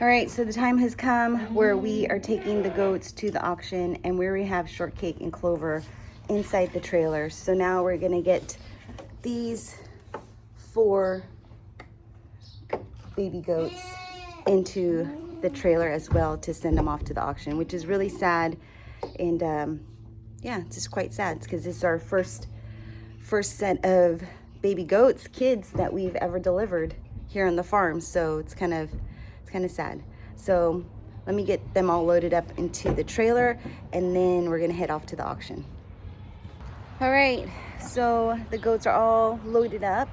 right, so the time has come where we are taking the goats to the auction, and where we have Shortcake and Clover inside the trailer. So now we're gonna get these 4 baby goats into the trailer as well to send them off to the auction, which is really sad. And yeah, it's just quite sad because this is our first set of baby goats, kids, that we've ever delivered here on the farm. So it's kind of sad. So let me get them all loaded up into the trailer, and then we're gonna head off to the auction. All right, so the goats are all loaded up,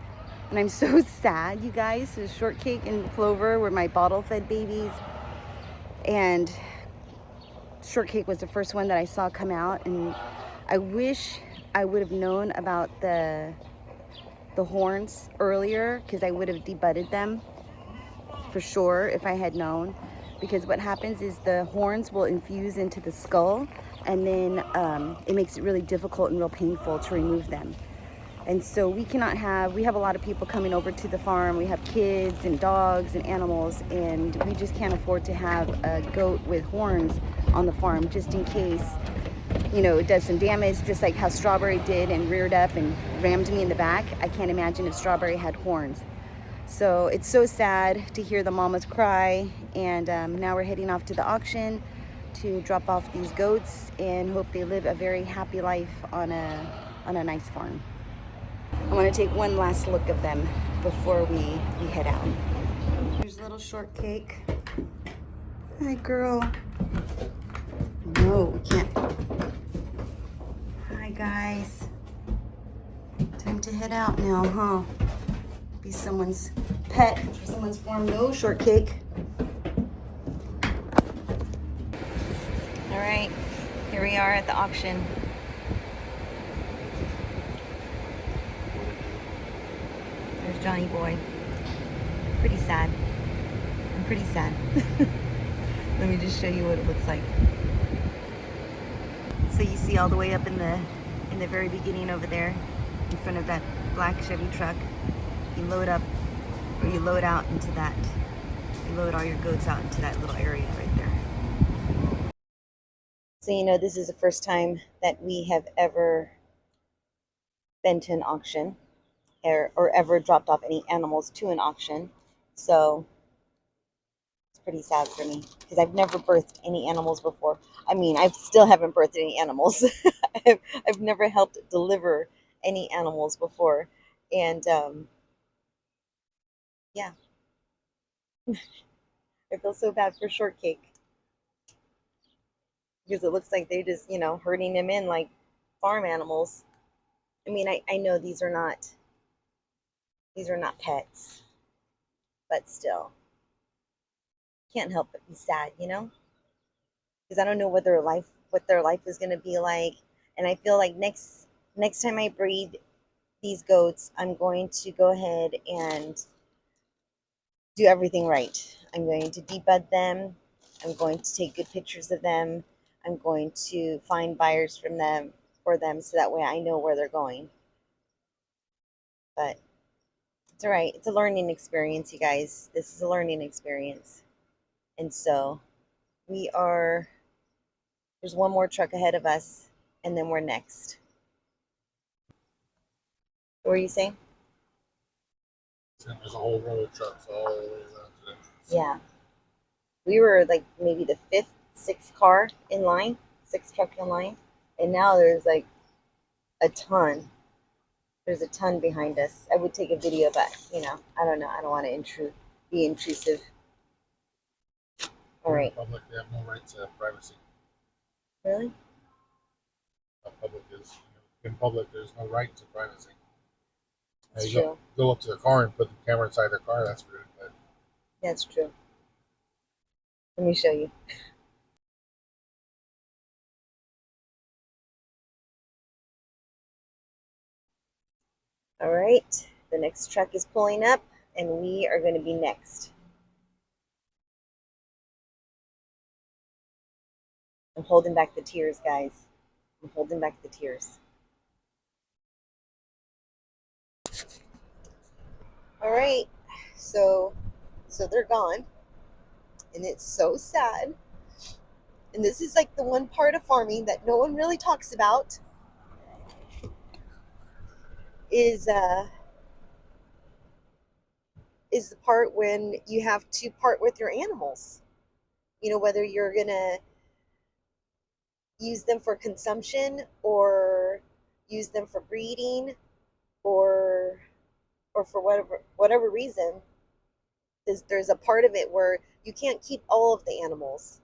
and I'm so sad, you guys. So Shortcake and Clover were my bottle-fed babies, and Shortcake was the first one that I saw come out, and I wish I would have known about the horns earlier, because I would have debudded them for sure if I had known. Because what happens is the horns will infuse into the skull, and then it makes it really difficult and real painful to remove them. And so we have a lot of people coming over to the farm. We have kids and dogs and animals, and we just can't afford to have a goat with horns on the farm, just in case, you know, it does some damage, just like how Strawberry did and reared up and rammed me in the back. I can't imagine if Strawberry had horns. So it's so sad to hear the mamas cry, and now we're heading off to the auction to drop off these goats and hope they live a very happy life on a nice farm. I want to take one last look of them before we head out. Here's little Shortcake. Hi, girl. No, we can't. Hi, guys. Time to head out now, huh? Be someone's pet for someone's farm. No, Shortcake. All right, here we are at the auction. There's Johnny Boy. Pretty sad. I'm pretty sad. Let me just show you what it looks like. So you see all the way up in the very beginning over there, in front of that black Chevy truck, you load up, or you load out into that, you load all your goats out into that little area right there. So you know, this is the first time that we have ever been to an auction, or ever dropped off any animals to an auction. So it's pretty sad for me because I've never birthed any animals before. I mean, I still haven't birthed any animals. I've never helped deliver any animals before. And yeah, I feel so bad for Shortcake because it looks like they just, you know, herding him in like farm animals. I mean, I know these are not pets, but still, can't help but be sad, you know, because I don't know what their life is going to be like. And I feel like next time I breed these goats, I'm going to go ahead and do everything right. I'm going to debud them. I'm going to take good pictures of them. I'm going to find buyers for them so that way I know where they're going. But it's all right. It's a learning experience, you guys. This is a learning experience. And so there's one more truck ahead of us, and then we're next. What were you saying? There's a whole row of trucks all the way around to them. Yeah. We were like maybe the 5th, 6th car in line, 6th truck in line. And now there's like a ton. There's a ton behind us. I would take a video, but you know, I don't know. I don't want to be intrusive. All right. Public, they have no right to privacy. Really? How public is. In public, there's no right to privacy. That's you true. Go up to the car and put the camera inside their car. That's rude. But That's true. Let me show you. All right. The next truck is pulling up, and we are going to be next. I'm holding back the tears, guys. I'm holding back the tears. All right. So they're gone. And it's so sad. And this is like the one part of farming that no one really talks about is uh, is the part when you have to part with your animals. You know, whether you're gonna use them for consumption or use them for breeding or for whatever reason. There's a part of it where you can't keep all of the animals.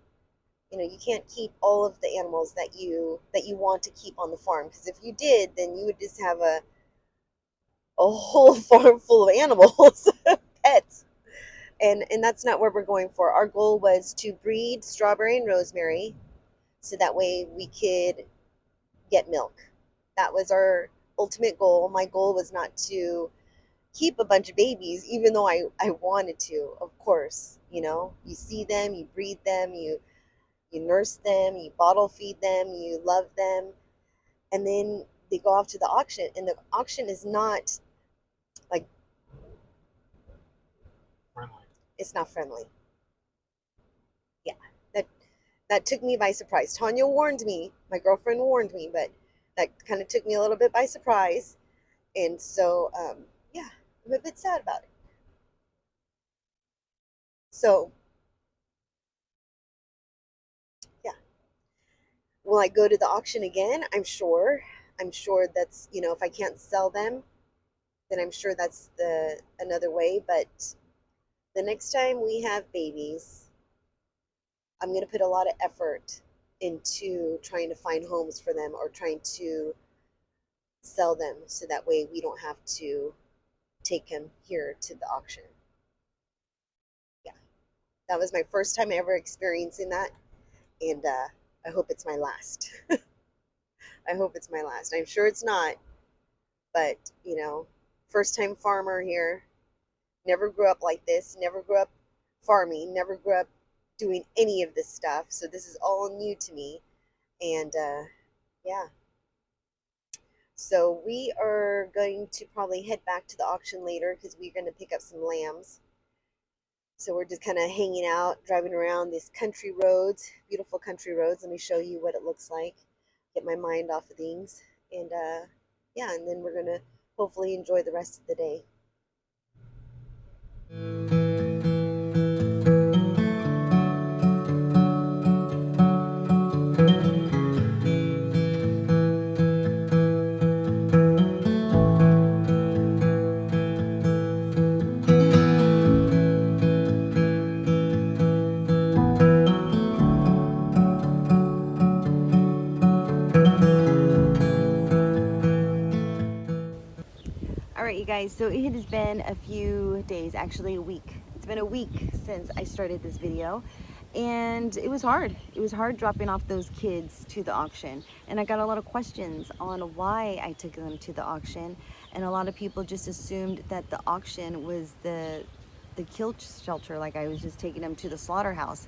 You know, you can't keep all of the animals that you want to keep on the farm, because if you did, then you would just have a whole farm full of animals, pets. And that's not what we're going for. Our goal was to breed strawberry and rosemary so that way we could get milk. That was our ultimate goal. My goal was not to keep a bunch of babies, even though I wanted to, of course. You know, you see them, you breed them, you nurse them, you bottle feed them, you love them, and then they go off to the auction. And the auction is not like, Friendly. it's not friendly. Yeah, that that took me by surprise. Tanya warned me, my girlfriend warned me, but that kind of took me a little bit by surprise. And so, yeah, I'm a bit sad about it. So, yeah, will I go to the auction again? I'm sure. I'm sure that's, you know, if I can't sell them, then I'm sure that's the another way. But the next time we have babies, I'm going to put a lot of effort into trying to find homes for them or trying to sell them so that way we don't have to take them here to the auction. Yeah, that was my first time ever experiencing that, and I hope it's my last. I hope it's my last. I'm sure it's not, but you know, first time farmer here, never grew up like this, never grew up farming, never grew up doing any of this stuff. So this is all new to me. And yeah, so we are going to probably head back to the auction later because we're going to pick up some lambs. So we're just kind of hanging out, driving around these country roads, beautiful country roads. Let me show you what it looks like, get my mind off of things. And yeah, and then we're going to hopefully enjoy the rest of the day. All right, you guys, so it has been a few days, actually a week. It's been a week since I started this video, and it was hard. It was hard dropping off those kids to the auction, and I got a lot of questions on why I took them to the auction, and a lot of people just assumed that the auction was the kill shelter, like I was just taking them to the slaughterhouse.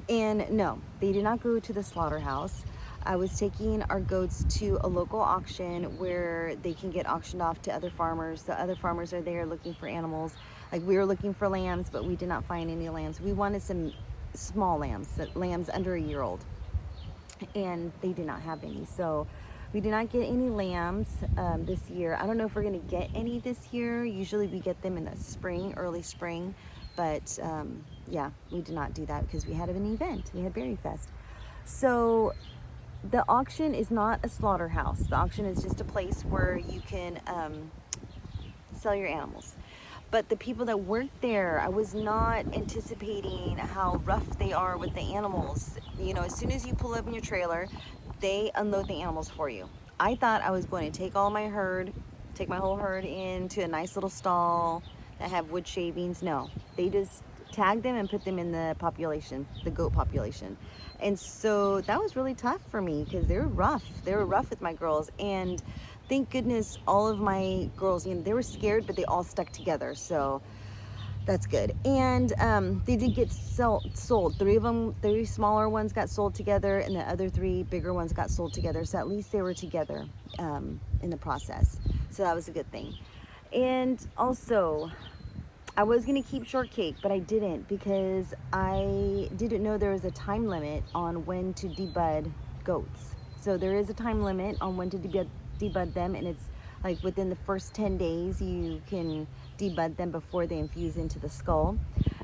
And no, they did not go to the slaughterhouse. I was taking our goats to a local auction where they can get auctioned off to other farmers. The other farmers are there looking for animals. Like, we were looking for lambs, but we did not find any lambs. We wanted some small lambs, lambs under a year old, and they did not have any. So we did not get any lambs this year. I don't know if we're gonna get any this year. Usually we get them in the spring, early spring, but yeah, we did not do that because we had an event. We had Berry Fest. So the auction is not a slaughterhouse. The auction is just a place where you can sell your animals. But the people that work there, I was not anticipating how rough they are with the animals. You know, as soon as you pull up in your trailer, they unload the animals for you. I thought I was going to take all my herd, take my whole herd into a nice little stall that have wood shavings. No, they just tag them and put them in the population, the goat population. And so that was really tough for me because they were rough. They were rough with my girls. And thank goodness all of my girls, you know, they were scared, but they all stuck together. So that's good. And they did get sold. Three smaller ones got sold together, and the other three bigger ones got sold together. So at least they were together in the process. So that was a good thing. And also, I was gonna keep shortcake, but I didn't because I didn't know there was a time limit on when to debud goats. So there is a time limit on when to debud them, and it's like within the first 10 days you can debud them before they infuse into the skull.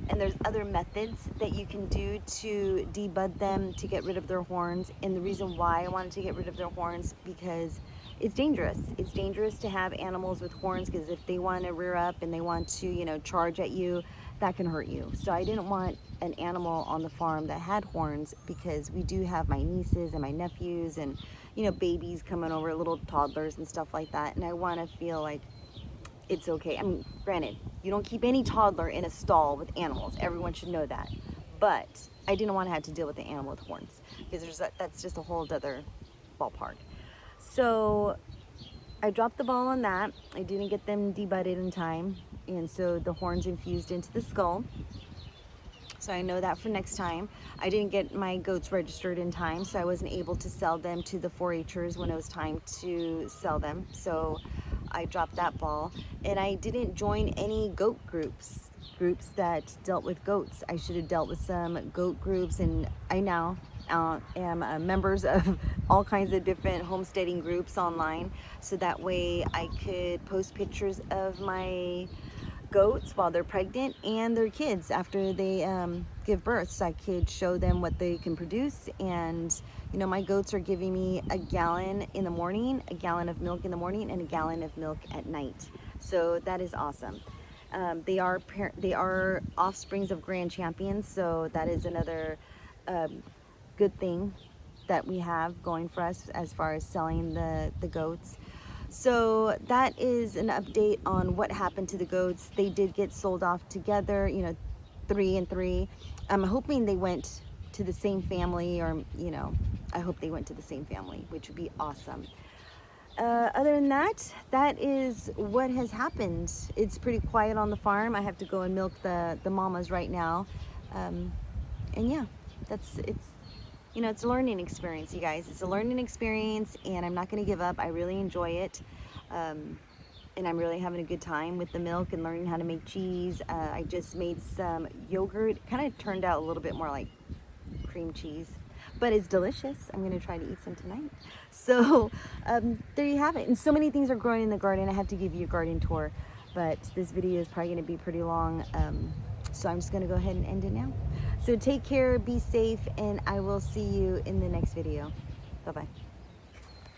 And there's other methods that you can do to debud them to get rid of their horns. And the reason why I wanted to get rid of their horns, because it's dangerous. It's dangerous to have animals with horns, because if they want to rear up and they want to, you know, charge at you, that can hurt you. So I didn't want an animal on the farm that had horns, because we do have my nieces and my nephews and, you know, babies coming over, little toddlers and stuff like that. And I want to feel like it's okay. I mean, granted, you don't keep any toddler in a stall with animals. Everyone should know that. But I didn't want to have to deal with the animal with horns, because that's just a whole other ballpark. So I dropped the ball on that. I didn't get them debudded in time, and so the horns infused into the skull. So I know that for next time. I didn't get my goats registered in time, so I wasn't able to sell them to the 4-Hers when it was time to sell them. So I dropped that ball, and I didn't join any goat groups that dealt with goats. I should have dealt with some goat groups, and I now am members of all kinds of different homesteading groups online, so that way I could post pictures of my goats while they're pregnant and their kids after they give birth, so I could show them what they can produce. And you know, my goats are giving me a gallon in the morning, a gallon of milk in the morning, and a gallon of milk at night. So that is awesome. They are offsprings of grand champions, so that is another good thing that we have going for us as far as selling the goats. So that is an update on what happened to the goats. They did get sold off together, you know, 3 and 3. I'm hoping they went to the same family, or, you know, I hope they went to the same family, which would be awesome. Other than that, that is what has happened. It's pretty quiet on the farm. I have to go and milk the mamas right now. And yeah, it's, you know, it's a learning experience, you guys. It's a learning experience, and I'm not going to give up. I really enjoy it. And I'm really having a good time with the milk and learning how to make cheese. I just made some yogurt. Kind of turned out a little bit more like cream cheese, but it's delicious. I'm going to try to eat some tonight. So there you have it. And so many things are growing in the garden. I have to give you a garden tour, but this video is probably going to be pretty long. So I'm just going to go ahead and end it now. So take care, be safe, and I will see you in the next video. Bye-bye.